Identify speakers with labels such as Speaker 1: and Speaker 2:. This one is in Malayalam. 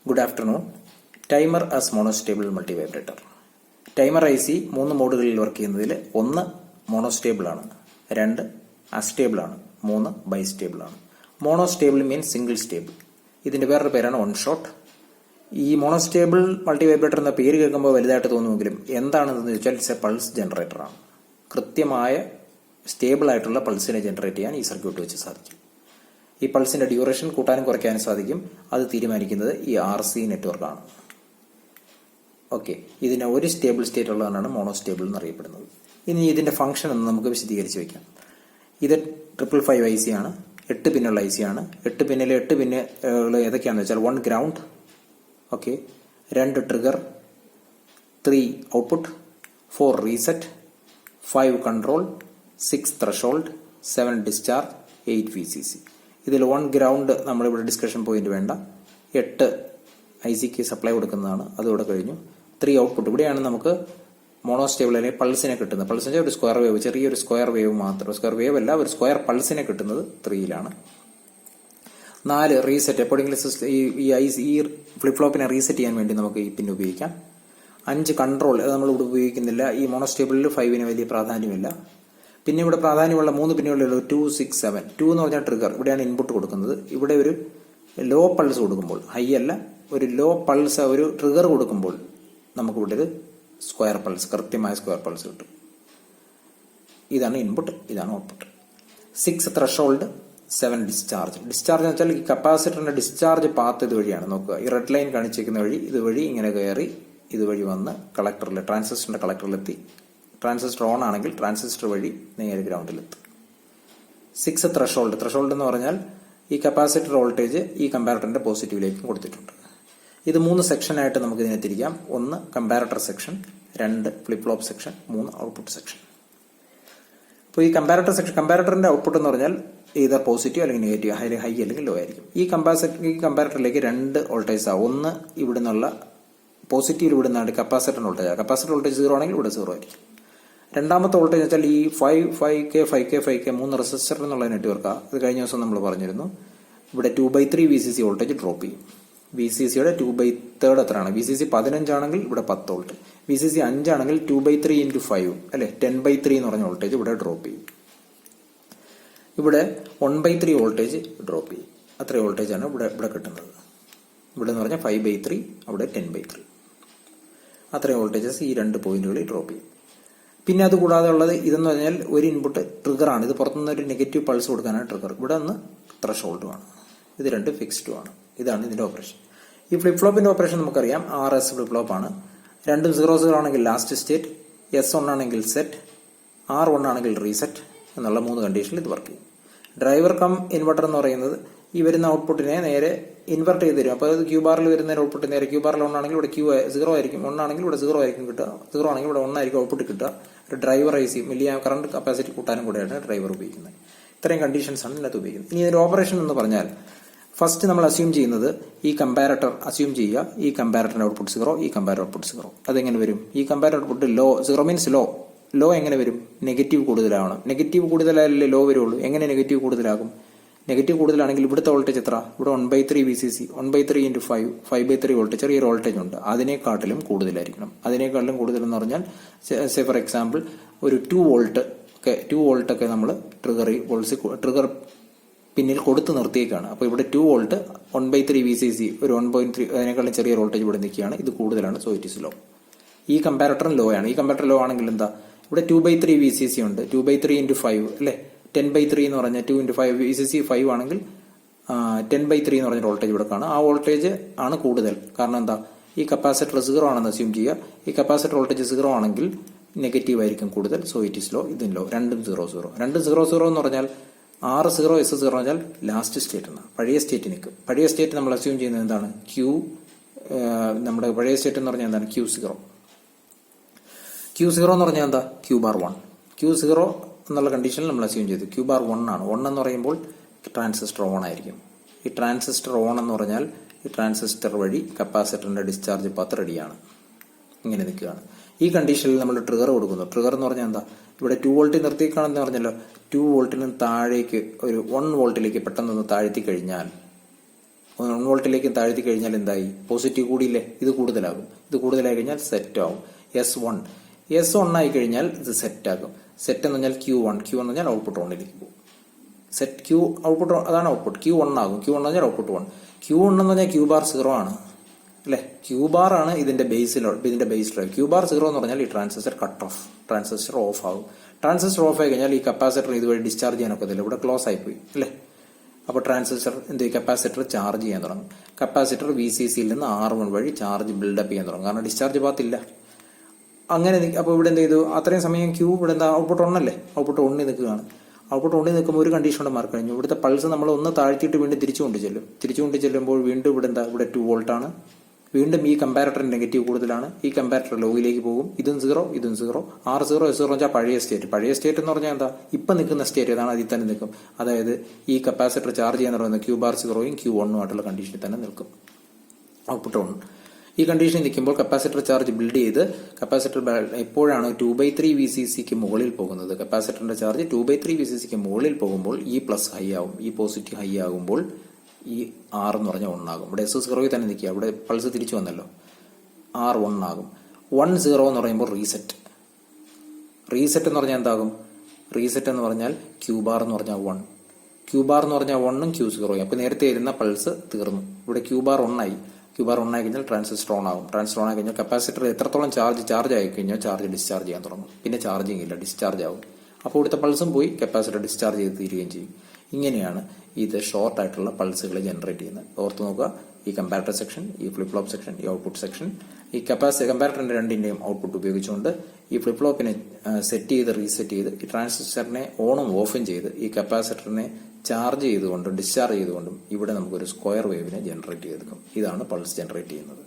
Speaker 1: Good afternoon. Timer as monostable multivibrator. Timer IC 3 മോഡുകളിൽ വർക്ക് ചെയ്യുന്നതിൽ 1 മോണോസ്റ്റേബിൾ ആണ്, 2 അസ്റ്റേബിൾ ആണ്, 3 ബൈസ്റ്റേബിൾ ആണ്. Monostable means single stable. ഇതിന്റെ വേറൊരു പേരാണ് വൺ ഷോട്ട്. ഈ മോണോസ്റ്റേബിൾ മൾട്ടിവൈബ്രേറ്റർ എന്ന പേര് കേൾക്കുമ്പോൾ വലുതായിട്ട് തോന്നുമെങ്കിലും എന്താണെന്ന് ചോദിച്ചാൽ ഇറ്റ്സ് എ പൾസ് ജനറേറ്റർ ആണ്. കൃത്യമായ സ്റ്റേബിൾ ആയിട്ടുള്ള പൾസിനെ ജനറേറ്റ് ചെയ്യാൻ ഈ സർക്യൂട്ട് വെച്ച് സാധിക്കും. ഈ പൾസിന്റെ ഡ്യൂറേഷൻ കൂട്ടാനും കുറയ്ക്കാനും സാധിക്കും. അത് തീരുമാനിക്കുന്നത് ഈ RC നെറ്റ്വർക്കാണ്. ഓക്കെ, ഇതിന് ഒരു സ്റ്റേബിൾ സ്റ്റേറ്റ് ഉള്ളതാണ് മോണോസ്റ്റേബിൾ എന്നറിയപ്പെടുന്നത്. ഇനി ഇതിന്റെ ഫംഗ്ഷൻ എന്ന് നമുക്ക് വിശദീകരിച്ച് വയ്ക്കാം. ഇത് 555 IC ആണ്. 8 പിന്നുള്ള IC ആണ്. 8 പിന്നിൽ 8 പിന്ന് ഏതൊക്കെയാണെന്ന് വെച്ചാൽ 1 ground, okay, 2 trigger, 3 output, 4 reset, 5 control, 6 threshold, 7 discharge, 8 VCC. ഇതിൽ 1 ഗ്രൗണ്ട് നമ്മളിവിടെ ഡിസ്കഷൻ പോയിന്റ് വേണ്ട, 8 ICക്ക് സപ്ലൈ കൊടുക്കുന്നതാണ്, അതുകൂടെ കഴിഞ്ഞു. 3 ഔട്ട്പുട്ട്, ഇവിടെയാണ് നമുക്ക് മോണോസ്റ്റേബിൾ അല്ലെങ്കിൽ പൾസിനെ കിട്ടുന്നത്. പൾസിന്റെ ഒരു സ്ക്വയർ വേവ്, ചെറിയൊരു സ്ക്വയർ വേവ് മാത്രം, സ്ക്വയർ വേവ് അല്ല, ഒരു സ്ക്വയർ പൾസിനെ കിട്ടുന്നത് 3യിലാണ്. 4 റീസെറ്റ്, എപ്പോഴെങ്കിലും ഈ ഫ്ലിപ്പ് ഫ്ലോപ്പിനെ റീസെറ്റ് ചെയ്യാൻ വേണ്ടി നമുക്ക് ഈ പിൻ ഉപയോഗിക്കാം. 5 കൺട്രോൾ, അത് നമ്മൾ ഇവിടെ ഉപയോഗിക്കുന്നില്ല. ഈ മോണോസ്റ്റേബിളിൽ 5ന് വലിയ പ്രാധാന്യമില്ല. പിന്നെ ഇവിടെ പ്രാധാന്യമുള്ള 3 പിന്നുകളുള്ള 2, 6, 7. 2 എന്ന് പറഞ്ഞാൽ ട്രിഗർ, ഇവിടെയാണ് ഇൻപുട്ട് കൊടുക്കുന്നത്. ഇവിടെ ഒരു ലോ പൾസ് കൊടുക്കുമ്പോൾ, ഹൈ അല്ല, ഒരു ലോ പൾസ്, ഒരു ട്രിഗർ കൊടുക്കുമ്പോൾ നമുക്കിവിടെ ഒരു സ്ക്വയർ പൾസ്, കൃത്യമായ സ്ക്വയർ പൾസ് കിട്ടും. ഇതാണ് ഇൻപുട്ട്, ഇതാണ് ഔട്ട്പുട്ട്. 6 threshold, 7 discharge. ഡിസ്ചാർജ് എന്ന് വെച്ചാൽ ഈ കപ്പാസിറ്ററിന്റെ ഡിസ്ചാർജ് പാത്ത് ഇതുവഴിയാണ്. നോക്കുക, ഈ റെഡ് ലൈൻ കാണിച്ചിരിക്കുന്ന വഴി, ഇതുവഴി ഇങ്ങനെ കയറി ഇതുവഴി വന്ന് കളക്ടറിൽ, ട്രാൻസിസ്റ്ററിന്റെ കളക്ടറിലെത്തി. ട്രാൻസിസ്റ്റർ ഓൺ ആണെങ്കിൽ ട്രാൻസിസ്റ്റർ വഴി നേരെ ഗ്രൗണ്ടിലെത്തും. 6 ത്രഷോൾഡ്. ത്രഷോൾഡ് എന്ന് പറഞ്ഞാൽ ഈ കപ്പാസിറ്റർ വോൾട്ടേജ് ഈ കമ്പാരറ്ററിന്റെ പോസിറ്റീവിലേക്കും കൊടുത്തിട്ടുണ്ട്. ഇത് 3 സെക്ഷനായിട്ട് നമുക്ക് ഇതിനെ തിരിക്കാം. 1 comparator section, 2 flip flop section, 3 output section. അപ്പോൾ ഈ കമ്പാരറ്റർ സെക്ഷൻ, കമ്പാരറ്ററിന്റെ ഔട്ട്പുട്ട് എന്ന് പറഞ്ഞാൽ ഇത് പോസിറ്റീവ് അല്ലെങ്കിൽ നെഗറ്റീവ്, ഹൈ അല്ലെങ്കിൽ ലോ ആയിരിക്കും. ഈ കമ്പാരറ്ററിലേക്ക് 2 വോൾട്ടേജ് ആവും. ഒന്ന് ഇവിടുന്നുള്ള പോസിറ്റീവ് ഇവിടുന്നാണ് കപ്പാസിറ്റർ വോൾട്ടേജ്. കപ്പാസിറ്റർ വോൾട്ടേജ് 0 ആണെങ്കിൽ ഇവിടെ 0 ആയിരിക്കും. രണ്ടാമത്തെ വോൾട്ടേജ് വെച്ചാൽ ഈ 5K 3 റെസിസ്റ്റർ എന്നുള്ള നെറ്റ്വർക്കാണ്. ഇത് കഴിഞ്ഞ ദിവസം നമ്മൾ പറഞ്ഞിരുന്നു. ഇവിടെ 2/3 VCC വോൾട്ടേജ് ഡ്രോപ്പ് ചെയ്യും. VCCയുടെ 2/3 എത്രയാണ്? VCC 15 ആണെങ്കിൽ ഇവിടെ 10 വോൾട്ട്. VCC 5 ആണെങ്കിൽ 2/3 × 5 അല്ലെ, 10/3 എന്ന് പറഞ്ഞ വോൾട്ടേജ് ഇവിടെ ഡ്രോപ്പ് ചെയ്യും. ഇവിടെ 1/3 വോൾട്ടേജ് ഡ്രോപ്പ് ചെയ്യും. അത്ര വോൾട്ടേജാണ് ഇവിടെ കിട്ടുന്നത്. ഇവിടെ എന്ന് പറഞ്ഞാൽ 5/3, അവിടെ 10/3. അത്രയും വോൾട്ടേജസ് ഈ 2 പോയിന്റുകളിൽ ഡ്രോപ്പ് ചെയ്യും. പിന്നെ അത് കൂടാതെ ഉള്ളത് ഇതെന്ന് പറഞ്ഞാൽ ഒരു ഇൻപുട്ട് ട്രിഗറാണ്. ഇത് പുറത്തുനിന്ന് ഒരു നെഗറ്റീവ് പൾസ് കൊടുക്കാനാണ് ട്രിഗർ. ഇവിടെ ഒന്ന് ത്രഷോൾഡുമാണ്. ഇത് 2 ഫിക്സ്ഡും ആണ്. ഇതാണ് ഇതിന്റെ ഓപ്പറേഷൻ. ഈ ഫ്ലിപ്പ് ഫ്ലോപ്പിന്റെ ഓപ്പറേഷൻ നമുക്കറിയാം. RS ഫ്ലിപ്പ് ഫ്ലോപ്പ് ആണ്. 2 00 ആണെങ്കിൽ ലാസ്റ്റ് സ്റ്റേറ്റ്, S1 ആണെങ്കിൽ സെറ്റ്, R1 ആണെങ്കിൽ റീസെറ്റ് എന്നുള്ള 3 കണ്ടീഷനിൽ ഇത് വർക്ക് ചെയ്യും. ഡ്രൈവർ കം ഇൻവെർട്ടർ എന്ന് പറയുന്നത് ഈ വരുന്ന ഔട്ട്പുട്ടിനെ നേരെ ഇൻവെർട്ട് ചെയ്ത് തരും. അപ്പോൾ അത് ക്യൂ ബാറിൽ വരുന്ന ഔട്ട്പുട്ട് നേരെ ക്യൂ ബാറിൽ 1 ആണെങ്കിൽ ഇവിടെ 0 ആയിരിക്കും, 1 ആണെങ്കിൽ ഇവിടെ 0 ആയിരിക്കും കിട്ടുക, 0 ആണെങ്കിൽ ഇവിടെ 1 ആയിരിക്കും ഔട്ട്പുട്ട് കിട്ടുക. ഒരു driver IC milli current capacity കൂട്ടാനും കൂടെയാണ് ഡ്രൈവർ ഉപയോഗിക്കുന്നത്. ഇത്രയും കണ്ടീഷൻസ് ആണ് ഇതിനകത്ത് ഉപയോഗിക്കുന്നത്. ഇനി ഇതിന്റെ ഓപ്പറേഷൻ എന്ന് പറഞ്ഞാൽ ഫസ്റ്റ് നമ്മൾ അസ്യൂം ചെയ്യുന്നത് ഈ കമ്പാരറ്റർ അസ്യൂം ചെയ്യുക. ഈ കമ്പാരറ്ററിന്റെ ഔട്ട്പുട്ട് 0, ഈ കമ്പാരറ്റർ ഔട്ട്പുട്ട് 0. അതെങ്ങനെ വരും? ഈ comparator output low, 0 means low. Low എങ്ങനെ വരും? നെഗറ്റീവ് കൂടുതലാവണം. നെഗറ്റീവ് കൂടുതലായാലേ ലോ വരുള്ളൂ. എങ്ങനെ നെഗറ്റീവ് കൂടുതലാകും? നെഗറ്റീവ് കൂടുതലാണെങ്കിൽ ഇവിടുത്തെ വോൾട്ടേജ് എത്ര? ഇവിടെ 1/3 VCC, 1/3 × 5, 5/3 വോൾട്ട്, ചെറിയൊരു വോൾട്ടേജ് ഉണ്ട്. അതിനേക്കാട്ടിലും കൂടുതലായിരിക്കണം. അതിനേക്കാട്ടിലും കൂടുതൽ എന്ന് പറഞ്ഞാൽ സേ ഫോർ എക്സാമ്പിൾ ഒരു 2 വോൾട്ട് ഒക്കെ, 2 വോൾട്ട് ഒക്കെ നമ്മൾ ട്രിഗർ പിന്നിൽ കൊടുത്ത് നിർത്തിയേക്കാണ്. അപ്പോൾ ഇവിടെ 2 വോൾട്ട്, 1/3 VCC, ഒരു 1.3, അതിനേക്കാളും ചെറിയ വോൾട്ടേജ് ഇവിടെ നിൽക്കുകയാണ്. ഇത് കൂടുതലാണ്, സോ ഇറ്റ് ഇസ് ലോ. ഈ കമ്പാരറ്ററും ലോ ആണ്. ഈ കമ്പാരറ്റർ ലോ ആണെങ്കിൽ എന്താ? ഇവിടെ 2/3 VCC ഉണ്ട്, 2/3 × 5 അല്ലെ, 10/3 എന്ന് പറഞ്ഞാൽ 2 × 5 VCC 5 ആണെങ്കിൽ 10/3 എന്ന് പറഞ്ഞ വോൾട്ടേജ് ഇവിടെ കാണാം. ആ വോൾട്ടേജ് ആണ് കൂടുതൽ. കാരണം എന്താ? ഈ കപ്പാസിറ്റർ 0 ആണെന്ന് അസ്യൂം ചെയ്യുക. ഈ കപ്പാസിറ്റർ വോൾട്ടേജ് 0 ആണെങ്കിൽ നെഗറ്റീവ് ആയിരിക്കും കൂടുതൽ, സോ ഇറ്റ് ഇസ് ലോ. ഇതും ലോ. 2 00. 2 00 എന്ന് പറഞ്ഞാൽ R0 S0 എന്ന് പറഞ്ഞാൽ ലാസ്റ്റ് സ്റ്റേറ്റ് ആണ്. പഴയ സ്റ്റേറ്റ് നിൽക്കും. പഴയ സ്റ്റേറ്റ് നമ്മൾ അസ്യൂം ചെയ്യുന്നത് എന്താണ്? നമ്മുടെ പഴയ സ്റ്റേറ്റ് എന്ന് പറഞ്ഞാൽ എന്താണ്? Q0. Q0 എന്ന് പറഞ്ഞാൽ എന്താ? Q⁻1. Q0 എന്നുള്ള കണ്ടീഷനിൽ നമ്മൾ അസ്യൂം ചെയ്തു. Q⁻1 ആണ്. 1 എന്ന് പറയുമ്പോൾ ട്രാൻസിസ്റ്റർ ഓൺ ആയിരിക്കും. ഈ ട്രാൻസിസ്റ്റർ ഓൺ എന്ന് പറഞ്ഞാൽ ഈ ട്രാൻസിസ്റ്റർ വഴി കപ്പാസിറ്ററിന്റെ ഡിസ്ചാർജ് പാത്ത് റെഡിയാണ്. ഇങ്ങനെ നിൽക്കുകയാണ്. ഈ കണ്ടീഷനിൽ നമ്മൾ ട്രിഗർ കൊടുക്കുന്നു. ട്രിഗർ എന്ന് പറഞ്ഞാൽ എന്താ? ഇവിടെ 2 വോൾട്ടിൽ നിർത്തിക്കാണെന്ന് പറഞ്ഞല്ലോ. 2 വോൾട്ടിനും താഴേക്ക് ഒരു 1 വോൾട്ടിലേക്ക് പെട്ടെന്നൊന്ന് താഴ്ത്തി കഴിഞ്ഞാൽ 1 വോൾട്ടിലേക്ക് താഴ്ത്തി കഴിഞ്ഞാൽ എന്തായി? പോസിറ്റീവ് കൂടിയില്ലേ? ഇത് കൂടുതലാകും. ഇത് കൂടുതലായി കഴിഞ്ഞാൽ സെറ്റ് ആവും. S1 ആയി കഴിഞ്ഞാൽ ഇത് സെറ്റ് ആകും. സെറ്റ് എന്ന് പറഞ്ഞാൽ Q1 എന്ന് പറഞ്ഞാൽ ഔട്ട്പുട്ട് 1ലേക്ക് പോകും. സെറ്റ് Q ഔട്ട്പുട്ട് അതാണ് ഔട്ട്പുട്ട്. Q1 ആകും. Q1 എന്ന് പറഞ്ഞാൽ ഔട്ട്പുട്ട് 1. Q1 എന്ന് പറഞ്ഞാൽ Q ബാർ 0 ആണ് അല്ലെ? Q ബാർ ആണ് ഇതിന്റെ ബേസ് ഡ്രൈവ്. Q ബാർ 0 എന്ന് പറഞ്ഞാൽ ഈ transistor cut off, transistor off ആകും. ട്രാൻസിസ്റ്റർ ഓഫ് ആയി കഴിഞ്ഞാൽ ഈ കപ്പാസിറ്റർ ഇതുവഴി ഡിസ്ചാർജ് ചെയ്യാനൊക്കത്തില്ല, ഇവിടെ ക്ലോസ് ആയിപ്പോയി അല്ലെ? അപ്പോൾ ട്രാൻസിസ്റ്റർ കപ്പാസിറ്റർ ചാർജ് ചെയ്യാൻ തുടങ്ങും. കപ്പാസിറ്റർ VCCയിൽ നിന്ന് R1 വഴി ചാർജ് ബിൽഡപ്പ് ചെയ്യാൻ തുടങ്ങും, കാരണം ഡിസ്ചാർജ് പാത്തില്ല. അങ്ങനെ അപ്പോൾ ഇവിടെ എന്ത് ചെയ്തു? അത്രയും സമയം Q ഇവിടെ എന്താ ഔട്ട്പുട്ട് 1 അല്ലേ? ഔട്ട്പുട്ട് 1 നിൽക്കുകയാണ്. ഔട്ട്പുട്ട് 1 നിൽക്കുമ്പോൾ ഒരു കണ്ടീഷൻ കൊണ്ട് മാർക്ക് കഴിഞ്ഞു. ഇവിടുത്തെ പൾസ് നമ്മൾ ഒന്ന് താഴ്ത്തിയിട്ട് വീണ്ടും തിരിച്ചു ചെല്ലുമ്പോൾ വീണ്ടും ഇവിടെ എന്താ? ഇവിടെ 2 വോൾട്ട് ആണ്. വീണ്ടും ഈ കമ്പാരറ്റർ നെഗറ്റീവ് കൂടുതലാണ്. ഈ കമ്പാരറ്റർ ലോയിലേക്ക് പോകും. ഇതും 0 R0 S0 വെച്ചാൽ പഴയ സ്റ്റേറ്റ് എന്ന് പറഞ്ഞാൽ എന്താ? ഇപ്പം നിൽക്കുന്ന സ്റ്റേറ്റ് ഏതാണ്? അതിൽ തന്നെ നിൽക്കും. അതായത് ഈ കപ്പാസിറ്റർ ചാർജ് ചെയ്യാൻ തുടങ്ങുന്ന Q ബാർ 0യും Q1 ആയിട്ടുള്ള കണ്ടീഷനിൽ തന്നെ നിൽക്കും. ഔട്ട്പുട്ട് 1 ഈ കണ്ടീഷനിൽ നിൽക്കുമ്പോൾ കപ്പാസിറ്റർ ചാർജ് ബിൽഡ് ചെയ്ത് കപ്പാസിറ്റർ എപ്പോഴാണ് 2/3 VCCക്ക് മുകളിൽ പോകുന്നത്? കപ്പാസിറ്ററിന്റെ ചാർജ് 2/3 VCCക്ക് മുകളിൽ പോകുമ്പോൾ ഈ പ്ലസ് ഹൈ ആവും, ഈ പോസിറ്റീവ് ഹൈ ആകുമ്പോൾ ഈ R എന്ന് പറഞ്ഞാൽ 1 ആകും. ഇവിടെ S0 തന്നെ നിൽക്കുക, ഇവിടെ പൾസ് തിരിച്ചു വന്നല്ലോ. R 1 ആകും. 1-0 എന്ന് പറയുമ്പോൾ റീസെറ്റ് എന്ന് പറഞ്ഞാൽ എന്താകും? റീസെറ്റ് എന്ന് പറഞ്ഞാൽ Q ബാർ എന്ന് പറഞ്ഞാൽ 1, Q ബാർ എന്ന് പറഞ്ഞാൽ 1ഉം Q0. അപ്പൊ നേരത്തെ ഇരുന്ന പൾസ് തീർന്നു. ഇവിടെ Q ബാർ 1 ആയി. Q ബാർ 1 ആയി കഴിഞ്ഞാൽ ട്രാൻസിസ്റ്റർ ഓൺ ആകും. ട്രാൻസിസ്റ്റർ ഓൺ ആയി കഴിഞ്ഞാൽ കപ്പാസിറ്റർ എത്രത്തോളം ചാർജ് ആയി കഴിഞ്ഞാൽ ചാർജ് ഡിസ്ചാർജ് ചെയ്യാൻ തുടങ്ങും. പിന്നെ ചാർജിങ് ഇല്ല, ഡിസ്ചാർജ് ആവും. അപ്പോൾ ഇവിടുത്തെ പൾസും പോയി, കപ്പാസിറ്റർ ഡിസ്ചാർജ് ചെയ്ത് തീരുകയും ചെയ്യും. ഇങ്ങനെയാണ് ഇത് ഷോർട്ട് ആയിട്ടുള്ള പൾസുകൾ ജനറേറ്റ് ചെയ്യുന്നത്. ഓർത്ത് നോക്കുക, ഈ കമ്പാരറ്റർ സെക്ഷൻ, ഈ ഫ്ലിപ്പ് ഫ്ലോപ്പ് സെക്ഷൻ, ഈ ഔട്ട്പുട്ട് സെക്ഷൻ, ഈ കമ്പാരറ്ററിന്റെ രണ്ടിന്റെയും ഔട്ട്പുട്ട് ഉപയോഗിച്ചുകൊണ്ട് ഈ ഫ്ലിപ്പ് ഫ്ലോപ്പിനെ സെറ്റ് ചെയ്ത് റീസെറ്റ് ചെയ്ത് ഈ ട്രാൻസിസ്റ്ററിനെ ഓണും ഓഫും ചെയ്ത് ഈ കപ്പാസിറ്ററിനെ ചാർജ് ചെയ്തുകൊണ്ടും ഡിസ്ചാർജ് ചെയ്തുകൊണ്ടും ഇവിടെ നമുക്കൊരു സ്ക്വയർ വേവിനെ ജനറേറ്റ് ചെയ്തെടുക്കും. ഇതാണ് പൾസ് ജനറേറ്റ് ചെയ്യുന്നത്.